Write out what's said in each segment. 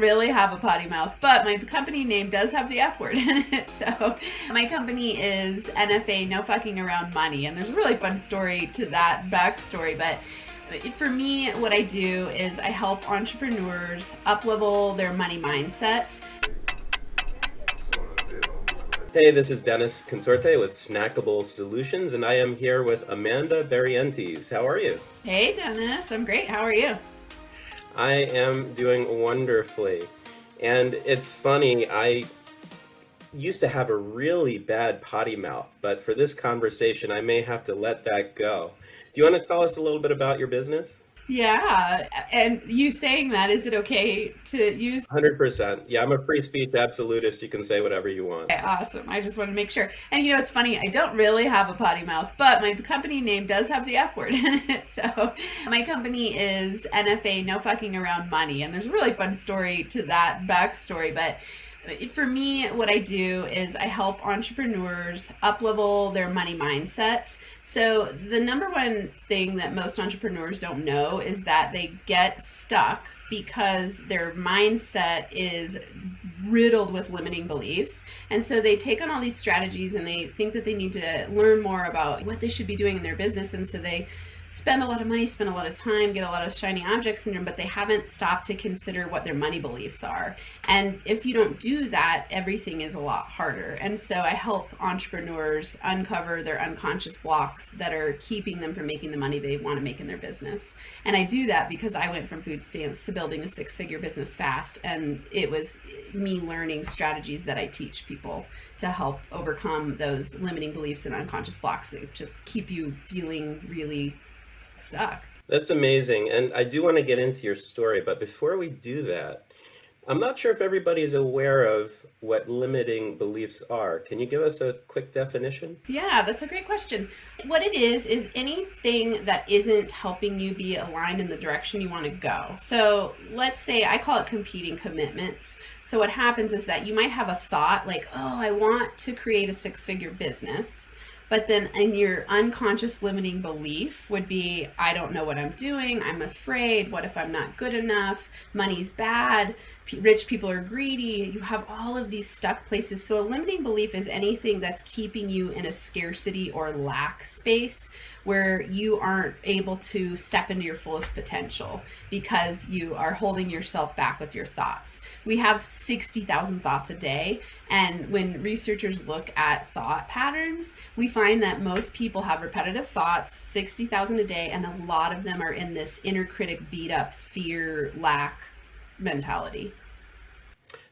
really have a potty mouth, but my company name does have the F word in it. So my company is NFA, No Fucking Around Money. And there's a really fun story to that backstory. But for me, what I do is I help entrepreneurs up-level their money mindset. Hey, this is Dennis Consorte with Snackable Solutions, and I am here with Amanda Barrientez. How are you? Hey, Dennis. I'm great. How are you? I am doing wonderfully. And it's funny, I used to have a really bad potty mouth, but for this conversation, I may have to let that go. Do you want to tell us a little bit about your business? Yeah. And you saying that, is it okay to use? 100%. Yeah, I'm a free speech absolutist. You can say whatever you want. Okay, awesome. I just want to make sure. And it's funny, I don't really have a potty mouth, but my company name does have the F word in it. So my company is NFA, No Fucking Around Money. And there's a really fun story to that backstory. But for me, what I do is I help entrepreneurs up-level their money mindset. So the number one thing that most entrepreneurs don't know is that they get stuck because their mindset is riddled with limiting beliefs. And so they take on all these strategies and they think that they need to learn more about what they should be doing in their business. And so they spend a lot of money, spend a lot of time, get a lot of shiny object syndrome, but they haven't stopped to consider what their money beliefs are. And if you don't do that, everything is a lot harder. And so I help entrepreneurs uncover their unconscious blocks that are keeping them from making the money they want to make in their business. And I do that because I went from food stamps to building a 6-figure business fast. And it was me learning strategies that I teach people to help overcome those limiting beliefs and unconscious blocks that just keep you feeling really stuck. That's amazing. And I do want to get into your story, but before we do that, I'm not sure if everybody's aware of what limiting beliefs are. Can you give us a quick definition? Yeah, that's a great question. What it is anything that isn't helping you be aligned in the direction you want to go. So let's say I call it competing commitments. So what happens is that you might have a thought like, oh, I want to create a 6-figure business. But then in your unconscious limiting belief would be, I don't know what I'm doing. I'm afraid. What if I'm not good enough? Money's bad. Rich people are greedy. You have all of these stuck places. So a limiting belief is anything that's keeping you in a scarcity or lack space where you aren't able to step into your fullest potential because you are holding yourself back with your thoughts. We have 60,000 thoughts a day. And when researchers look at thought patterns, we find that most people have repetitive thoughts, 60,000 a day, and a lot of them are in this inner critic beat up fear, lack mentality.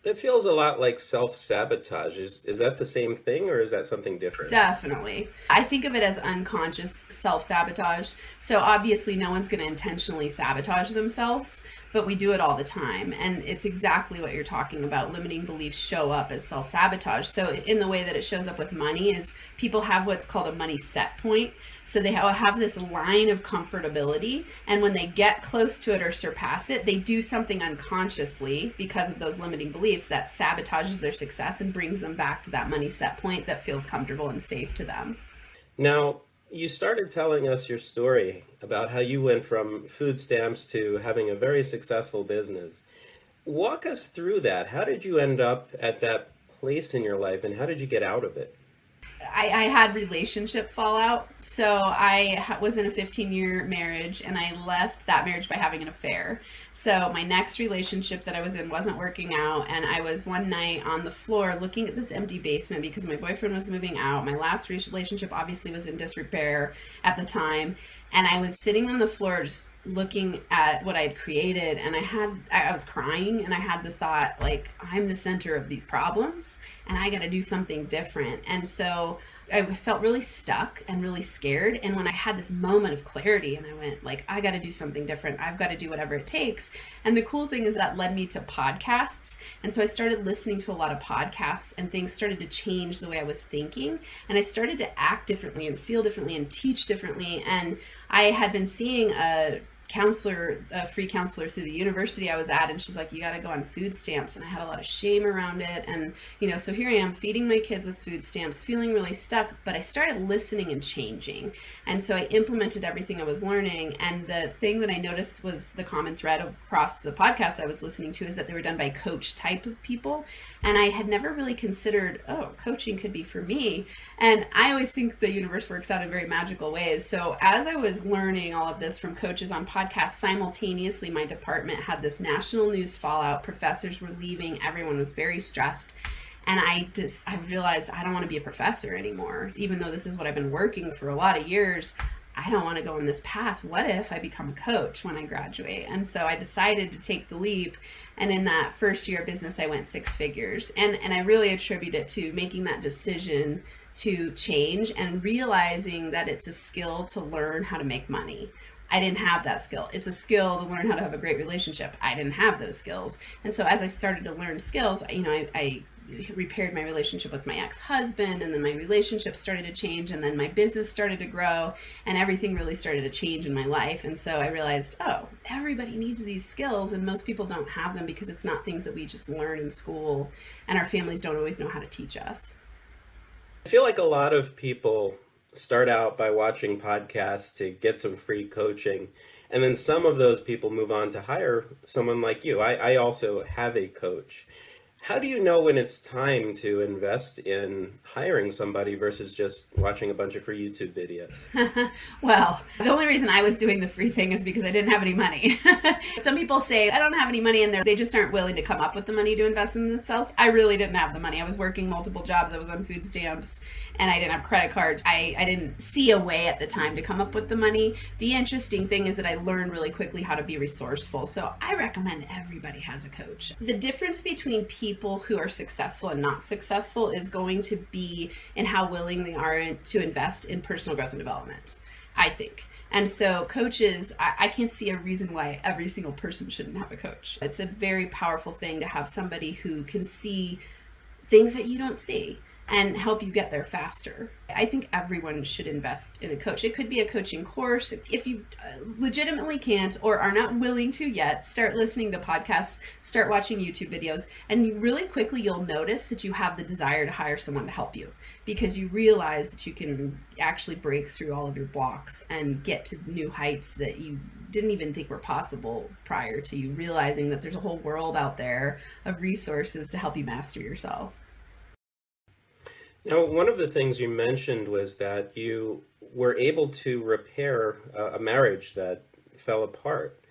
That feels a lot like self-sabotage. Is that the same thing or is that something different? Definitely. I think of it as unconscious self-sabotage. So obviously no one's going to intentionally sabotage themselves, but we do it all the time. And it's exactly what you're talking about. Limiting beliefs show up as self-sabotage. So in the way that it shows up with money is people have what's called a money set point. So they have this line of comfortability. And when they get close to it or surpass it, they do something unconsciously because of those limiting beliefs that sabotages their success and brings them back to that money set point that feels comfortable and safe to them. Now, you started telling us your story about how you went from food stamps to having a very successful business. Walk us through that. How did you end up at that place in your life and how did you get out of it? I had relationship fallout. So I was in a 15-year marriage and I left that marriage by having an affair. So my next relationship that I was in wasn't working out. And I was one night on the floor looking at this empty basement because my boyfriend was moving out. My last relationship obviously was in disrepair at the time. And I was sitting on the floor just looking at what I'd created, and I was crying, and I had the thought, like, I'm the center of these problems and I got to do something different. And so I felt really stuck and really scared. And when I had this moment of clarity and I went like, I got to do something different. I've got to do whatever it takes. And the cool thing is that led me to podcasts. And so I started listening to a lot of podcasts and things started to change the way I was thinking. And I started to act differently and feel differently and teach differently. And I had been seeing a counselor, a free counselor through the university I was at, and she's like, you got to go on food stamps. And I had a lot of shame around it. And, so here I am feeding my kids with food stamps, feeling really stuck, but I started listening and changing. And so I implemented everything I was learning. And the thing that I noticed was the common thread across the podcasts I was listening to is that they were done by coach type of people. And I had never really considered, coaching could be for me. And I always think the universe works out in very magical ways. So as I was learning all of this from coaches on podcasts, simultaneously my department had this national news fallout. Professors were leaving. Everyone was very stressed. And I realized I don't want to be a professor anymore. Even though this is what I've been working for a lot of years, I don't want to go on this path. What if I become a coach when I graduate? And so I decided to take the leap. And in that first year of business, I went 6 figures. And I really attribute it to making that decision to change and realizing that it's a skill to learn how to make money. I didn't have that skill. It's a skill to learn how to have a great relationship. I didn't have those skills. And so as I started to learn skills, I repaired my relationship with my ex-husband, and then my relationship started to change, and then my business started to grow, and everything really started to change in my life. And so I realized, everybody needs these skills, and most people don't have them because it's not things that we just learn in school, and our families don't always know how to teach us. I feel like a lot of people start out by watching podcasts to get some free coaching, and then some of those people move on to hire someone like you. I also have a coach. How do you know when it's time to invest in hiring somebody versus just watching a bunch of free YouTube videos? Well, the only reason I was doing the free thing is because I didn't have any money. Some people say, I don't have any money, and they just aren't willing to come up with the money to invest in themselves. I really didn't have the money. I was working multiple jobs. I was on food stamps, and I didn't have credit cards. I didn't see a way at the time to come up with the money. The interesting thing is that I learned really quickly how to be resourceful. So I recommend everybody has a coach. The difference between people who are successful and not successful is going to be in how willing they are to invest in personal growth and development, I think. And so coaches, I can't see a reason why every single person shouldn't have a coach. It's a very powerful thing to have somebody who can see things that you don't see and help you get there faster. I think everyone should invest in a coach. It could be a coaching course. If you legitimately can't or are not willing to yet, start listening to podcasts, start watching YouTube videos, and really quickly you'll notice that you have the desire to hire someone to help you because you realize that you can actually break through all of your blocks and get to new heights that you didn't even think were possible prior to you realizing that there's a whole world out there of resources to help you master yourself. Now, one of the things you mentioned was that you were able to repair a marriage that fell apart.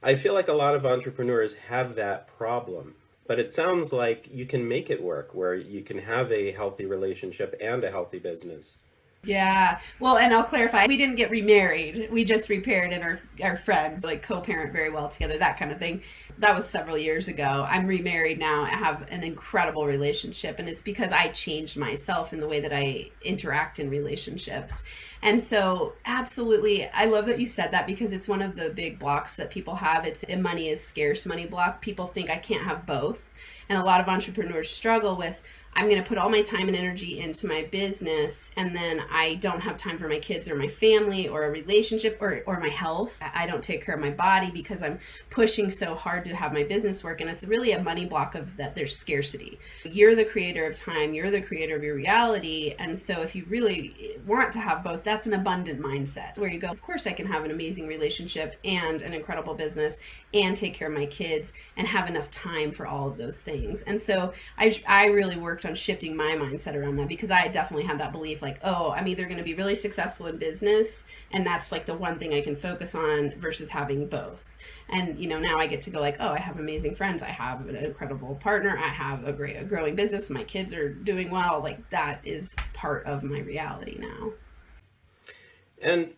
I feel like a lot of entrepreneurs have that problem, but it sounds like you can make it work where you can have a healthy relationship and a healthy business. Yeah. Well, and I'll clarify, we didn't get remarried. We just repaired, and our friends like co-parent very well together, that kind of thing. That was several years ago. I'm remarried now. I have an incredible relationship, and it's because I changed myself in the way that I interact in relationships. And so absolutely, I love that you said that because it's one of the big blocks that people have. It's a money is scarce money block. People think I can't have both. And a lot of entrepreneurs struggle with, I'm going to put all my time and energy into my business, and then I don't have time for my kids or my family or a relationship or my health. I don't take care of my body because I'm pushing so hard to have my business work. And it's really a money block of that there's scarcity. You're the creator of time. You're the creator of your reality. And so if you really want to have both, that's an abundant mindset where you go, of course I can have an amazing relationship and an incredible business and take care of my kids and have enough time for all of those things. And so I really worked on shifting my mindset around that because I definitely had that belief like, I'm either going to be really successful in business and that's like the one thing I can focus on versus having both. And now I get to go like, I have amazing friends, I have an incredible partner, I have a growing business, my kids are doing well. Like that is part of my reality now. And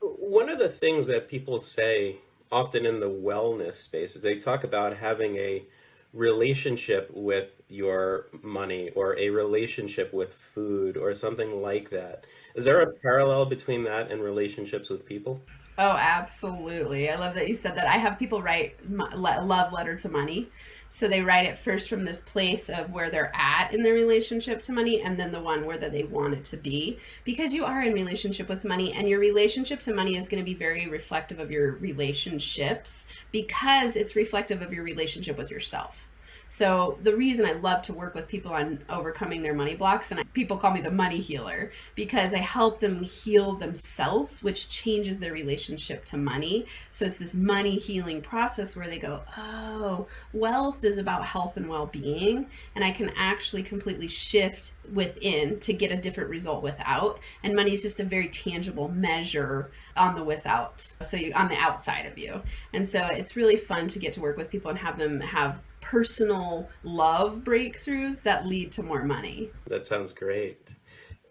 one of the things that people say often in the wellness space is they talk about having a relationship with your money or a relationship with food or something like that. Is there a parallel between that and relationships with people? Oh, absolutely. I love that you said that. I have people write love letter to money. So they write it first from this place of where they're at in their relationship to money, and then the one where they want it to be. Because you are in relationship with money, and your relationship to money is going to be very reflective of your relationships because it's reflective of your relationship with yourself. So the reason I love to work with people on overcoming their money blocks, and people call me the money healer, because I help them heal themselves, which changes their relationship to money. So it's this money healing process where they go, oh, wealth is about health and well-being, and I can actually completely shift within to get a different result without. And money is just a very tangible measure on the without, so on the outside of you. And so it's really fun to get to work with people and have them have personal love breakthroughs that lead to more money. That sounds great.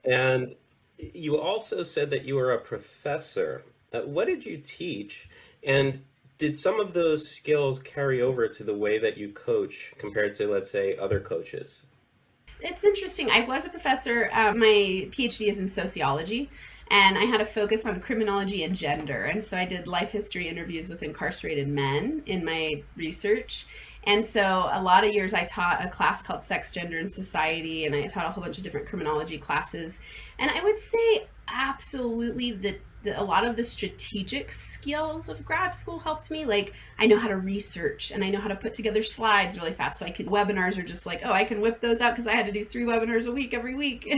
And you also said that you were a professor. What did you teach? And did some of those skills carry over to the way that you coach compared to, let's say, other coaches? It's interesting. I was a professor. My PhD is in sociology, and I had a focus on criminology and gender. And so I did life history interviews with incarcerated men in my research. And so a lot of years I taught a class called Sex, Gender, and Society, and I taught a whole bunch of different criminology classes. And I would say absolutely that a lot of the strategic skills of grad school helped me. Like, I know how to research and I know how to put together slides really fast. So I could, webinars are just like, oh, I can whip those out because I had to do 3 webinars a week every week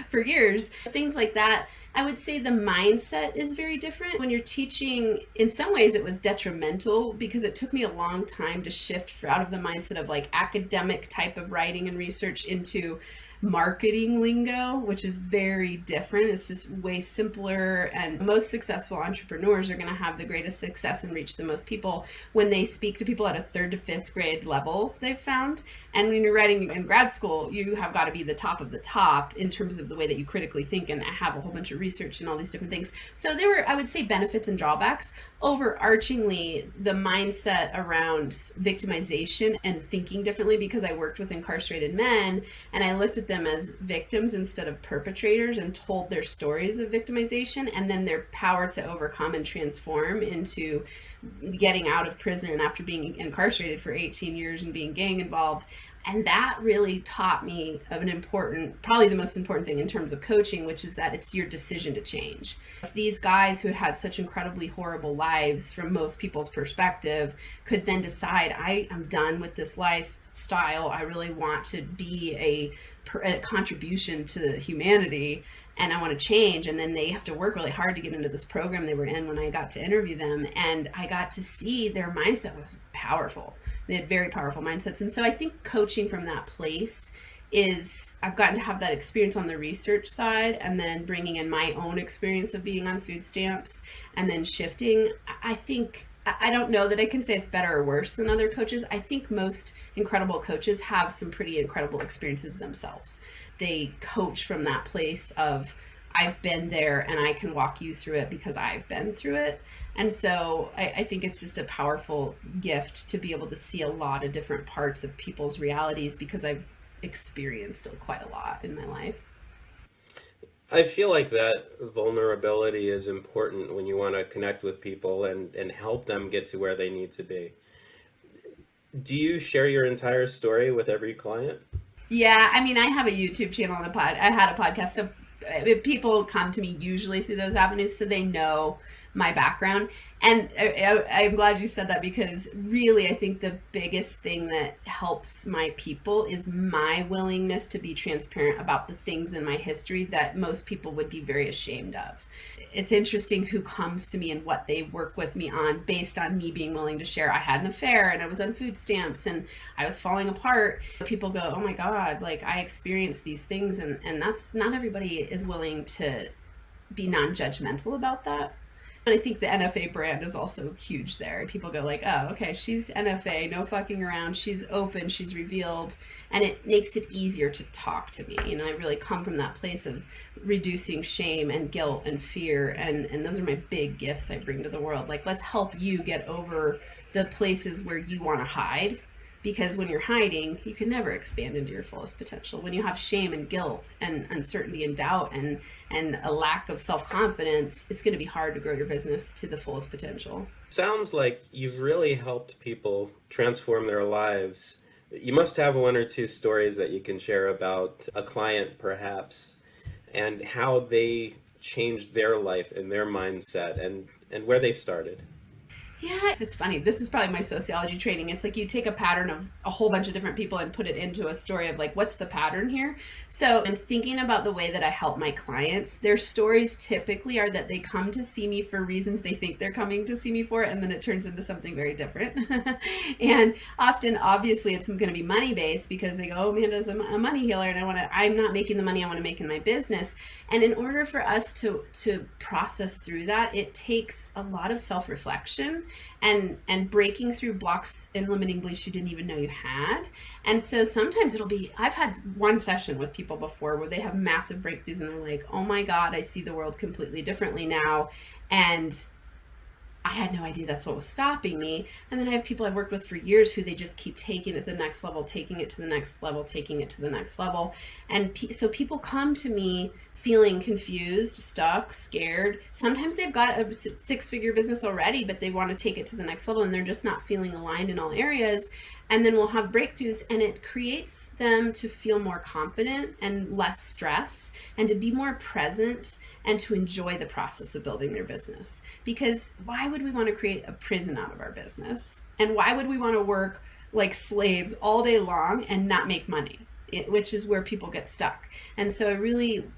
for years. Things like that. I would say the mindset is very different. When you're teaching, in some ways it was detrimental because it took me a long time to shift out of the mindset of like academic type of writing and research into marketing lingo, which is very different. It's just way simpler, and most successful entrepreneurs are going to have the greatest success and reach the most people when they speak to people at a 3rd to 5th grade level, they've found. And when you're writing in grad school, you have got to be the top of the top in terms of the way that you critically think and have a whole bunch of research and all these different things. So there were, I would say, benefits and drawbacks. Overarchingly, the mindset around victimization and thinking differently, because I worked with incarcerated men and I looked at them as victims instead of perpetrators and told their stories of victimization and then their power to overcome and transform into getting out of prison after being incarcerated for 18 years and being gang involved. And that really taught me of an important, probably the most important thing in terms of coaching, which is that it's your decision to change. If these guys who had such incredibly horrible lives from most people's perspective could then decide, I am done with this lifestyle, I really want to be a contribution to humanity, and I want to change. And then they have to work really hard to get into this program they were in when I got to interview them. And I got to see their mindset was powerful. They had very powerful mindsets. And so I think coaching from that place is, I've gotten to have that experience on the research side and then bringing in my own experience of being on food stamps and then shifting. I think, I don't know that I can say it's better or worse than other coaches. I think most incredible coaches have some pretty incredible experiences themselves. They coach from that place of, I've been there and I can walk you through it because I've been through it. And so I think it's just a powerful gift to be able to see a lot of different parts of people's realities because I've experienced quite a lot in my life. I feel like that vulnerability is important when you want to connect with people and help them get to where they need to be. Do you share your entire story with every client? Yeah, I mean, I have a YouTube channel and I had a podcast, so people come to me usually through those avenues, so they know my background. And I'm glad you said that, because really I think the biggest thing that helps my people is my willingness to be transparent about the things in my history that most people would be very ashamed of. It's interesting who comes to me and what they work with me on based on me being willing to share. I had an affair and I was on food stamps and I was falling apart. People go, oh my God, like I experienced these things, and that's, not everybody is willing to be non-judgmental about that. And I think the NFA brand is also huge there. People go like, oh, okay, she's NFA, no fucking around. She's open, she's revealed, and it makes it easier to talk to me. You know, I really come from that place of reducing shame and guilt and fear, and those are my big gifts I bring to the world. Like, let's help you get over the places where you want to hide, because when you're hiding, you can never expand into your fullest potential. When you have shame and guilt and uncertainty and doubt and a lack of self-confidence, it's going to be hard to grow your business to the fullest potential. Sounds like you've really helped people transform their lives. You must have one or two stories that you can share about a client, perhaps, and how they changed their life and their mindset and where they started. Yeah, it's funny. This is probably my sociology training. It's like you take a pattern of a whole bunch of different people and put it into a story of like, what's the pattern here? So I'm thinking about the way that I help my clients. Their stories typically are that they come to see me for reasons they think they're coming to see me for, and then it turns into something very different. And often, obviously, it's going to be money based because they go, oh, Amanda's a money healer, and I'm not making the money I want to make in my business. And in order for us to process through that, it takes a lot of self-reflection and breaking through blocks and limiting beliefs you didn't even know you had. And so sometimes I've had one session with people before where they have massive breakthroughs and they're like, oh my God, I see the world completely differently now. And I had no idea that's what was stopping me. And then I have people I've worked with for years who they just keep taking it to the next level, taking it to the next level, taking it to the next level. And so people come to me feeling confused, stuck, scared. Sometimes they've got a six-figure business already, but they want to take it to the next level and they're just not feeling aligned in all areas. And then we'll have breakthroughs, and it creates them to feel more confident and less stress and to be more present and to enjoy the process of building their business. Because why would we want to create a prison out of our business? And why would we want to work like slaves all day long and not make money? Which is where people get stuck. And so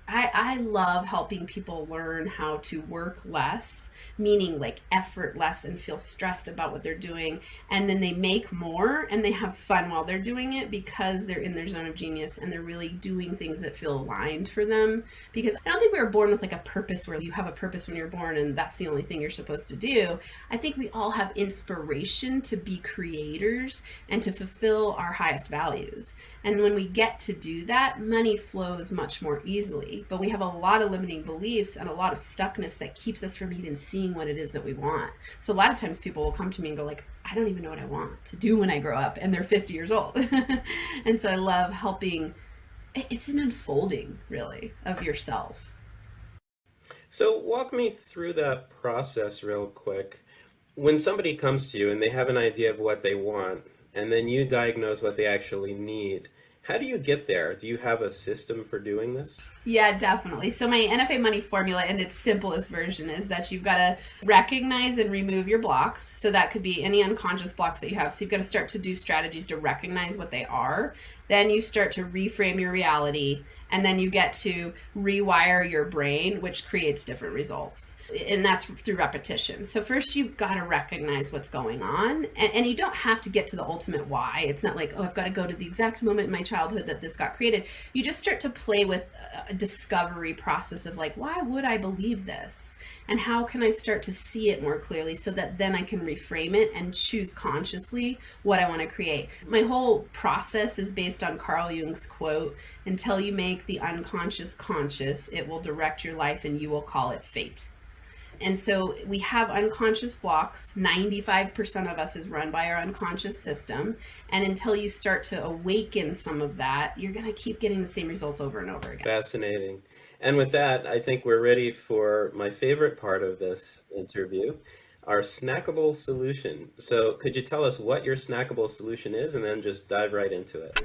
I love helping people learn how to work less, meaning like effort less, and feel stressed about what they're doing. And then they make more and they have fun while they're doing it because they're in their zone of genius and they're really doing things that feel aligned for them. Because I don't think we were born with like a purpose where you have a purpose when you're born and that's the only thing you're supposed to do. I think we all have inspiration to be creators and to fulfill our highest values. And when we get to do that, money flows much more easily. But we have a lot of limiting beliefs and a lot of stuckness that keeps us from even seeing what it is that we want. So a lot of times people will come to me and go like, I don't even know what I want to do when I grow up, and they're 50 years old. And so I love helping. It's an unfolding, really, of yourself. So walk me through that process real quick. When somebody comes to you and they have an idea of what they want, and then you diagnose what they actually need, how do you get there? Do you have a system for doing this? Yeah, definitely. So my NFA Money Formula, in its simplest version, is that you've got to recognize and remove your blocks. So that could be any unconscious blocks that you have. So you've got to start to do strategies to recognize what they are. Then you start to reframe your reality, and then you get to rewire your brain, which creates different results. And that's through repetition. So first you've got to recognize what's going on, and you don't have to get to the ultimate why. It's not like, oh, I've got to go to the exact moment in my childhood that this got created. You just start to play with a discovery process of like, why would I believe this? And how can I start to see it more clearly so that then I can reframe it and choose consciously what I want to create? My whole process is based on Carl Jung's quote, until you make the unconscious conscious, it will direct your life and you will call it fate. And so we have unconscious blocks. 95% of us is run by our unconscious system. And until you start to awaken some of that, you're going to keep getting the same results over and over again. Fascinating. And with that, I think we're ready for my favorite part of this interview, our snackable solution. So could you tell us what your snackable solution is, and then just dive right into it?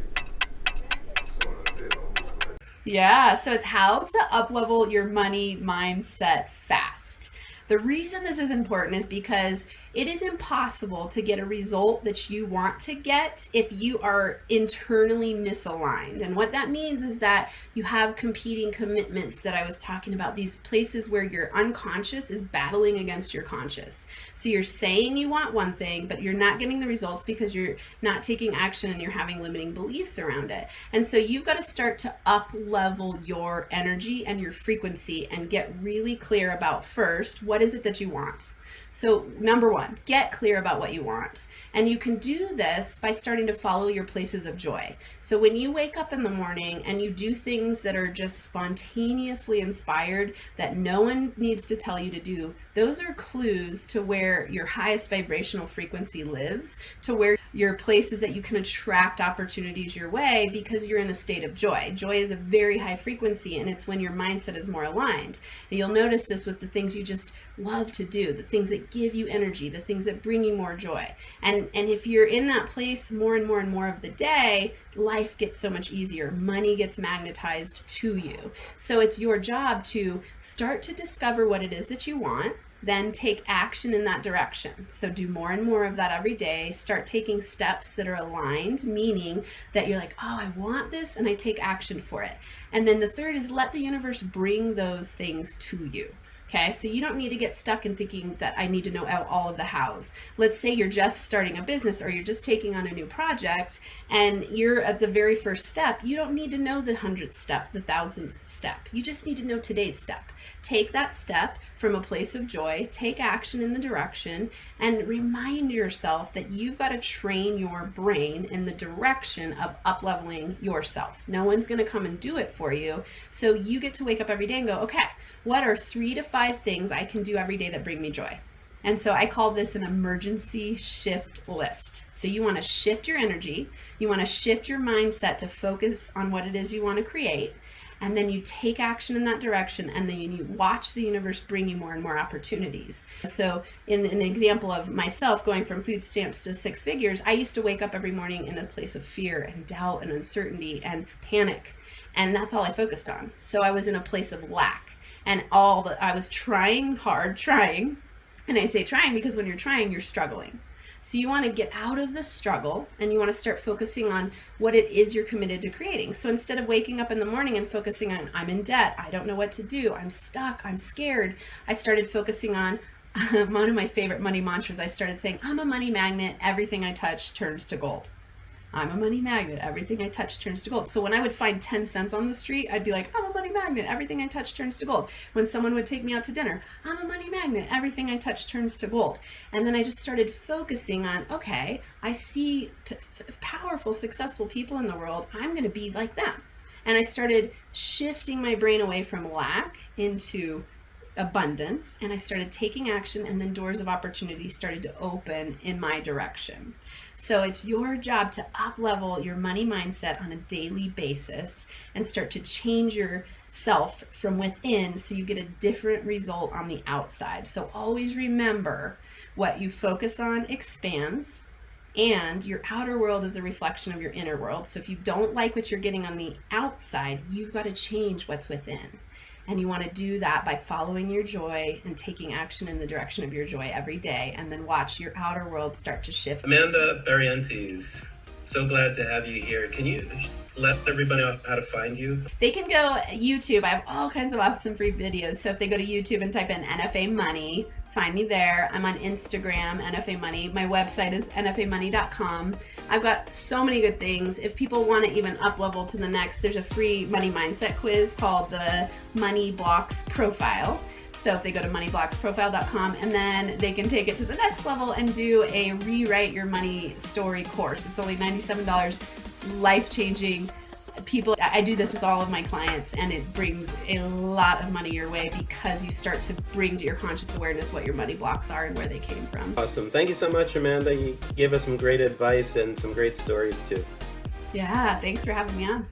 Yeah, so it's how to up-level your money mindset fast. The reason this is important is because it is impossible to get a result that you want to get if you are internally misaligned. And what that means is that you have competing commitments that I was talking about, these places where your unconscious is battling against your conscious. So you're saying you want one thing, but you're not getting the results because you're not taking action and you're having limiting beliefs around it. And so you've got to start to up-level your energy and your frequency and get really clear about first, what is it that you want? So number one, get clear about what you want. And you can do this by starting to follow your places of joy. So when you wake up in the morning and you do things that are just spontaneously inspired, that no one needs to tell you to do, those are clues to where your highest vibrational frequency lives, to where your places that you can attract opportunities your way because you're in a state of joy. Joy is a very high frequency, and it's when your mindset is more aligned. And you'll notice this with the things you just love to do, the things that give you energy, the things that bring you more joy. And if you're in that place more and more and more of the day, life gets so much easier. Money gets magnetized to you. So it's your job to start to discover what it is that you want, then take action in that direction. So do more and more of that every day. Start taking steps that are aligned, meaning that you're like, oh, I want this, and I take action for it. And then the third is let the universe bring those things to you. Okay, so you don't need to get stuck in thinking that I need to know all of the hows. Let's say you're just starting a business or you're just taking on a new project and you're at the very first step. You don't need to know the 100th step, the 1000th step. You just need to know today's step. Take that step from a place of joy, take action in the direction, and remind yourself that you've got to train your brain in the direction of up-leveling yourself. No one's going to come and do it for you. So you get to wake up every day and go, okay, what are 3 to 5 things I can do every day that bring me joy? And so I call this an emergency shift list. So you want to shift your energy, you want to shift your mindset to focus on what it is you want to create, and then you take action in that direction, and then you watch the universe bring you more and more opportunities. So in an example of myself going from food stamps to 6 figures, I used to wake up every morning in a place of fear and doubt and uncertainty and panic, and that's all I focused on. So I was in a place of lack. And I was trying, and I say trying because when you're trying, you're struggling. So you want to get out of the struggle and you want to start focusing on what it is you're committed to creating. So instead of waking up in the morning and focusing on, I'm in debt, I don't know what to do, I'm stuck, I'm scared, I started focusing on one of my favorite money mantras. I started saying, I'm a money magnet, everything I touch turns to gold. I'm a money magnet, everything I touch turns to gold. So when I would find 10 cents on the street, I'd be like, I'm a money magnet, everything I touch turns to gold. When someone would take me out to dinner, I'm a money magnet, everything I touch turns to gold. And then I just started focusing on, okay, I see powerful, successful people in the world, I'm going to be like them. And I started shifting my brain away from lack into abundance, and I started taking action, and then doors of opportunity started to open in my direction. So it's your job to up-level your money mindset on a daily basis and start to change yourself from within so you get a different result on the outside. So always remember, what you focus on expands, and your outer world is a reflection of your inner world. So if you don't like what you're getting on the outside, you've got to change what's within. And you want to do that by following your joy and taking action in the direction of your joy every day, and then watch your outer world start to shift. Amanda Barrientez, so glad to have you here. Can you let everybody know how to find you? They can go YouTube. I have all kinds of awesome free videos. So if they go to YouTube and type in NFA Money, find me there. I'm on Instagram, NFA Money. My website is nfamoney.com. I've got so many good things. If people want to even up level to the next, there's a free money mindset quiz called the Money Blocks Profile. So if they go to moneyblocksprofile.com, and then they can take it to the next level and do a rewrite your money story course. It's only $97, life-changing. I do this with all of my clients, and it brings a lot of money your way because you start to bring to your conscious awareness what your money blocks are and where they came from. Awesome. Thank you so much, Amanda. You gave us some great advice and some great stories too. Yeah, thanks for having me on.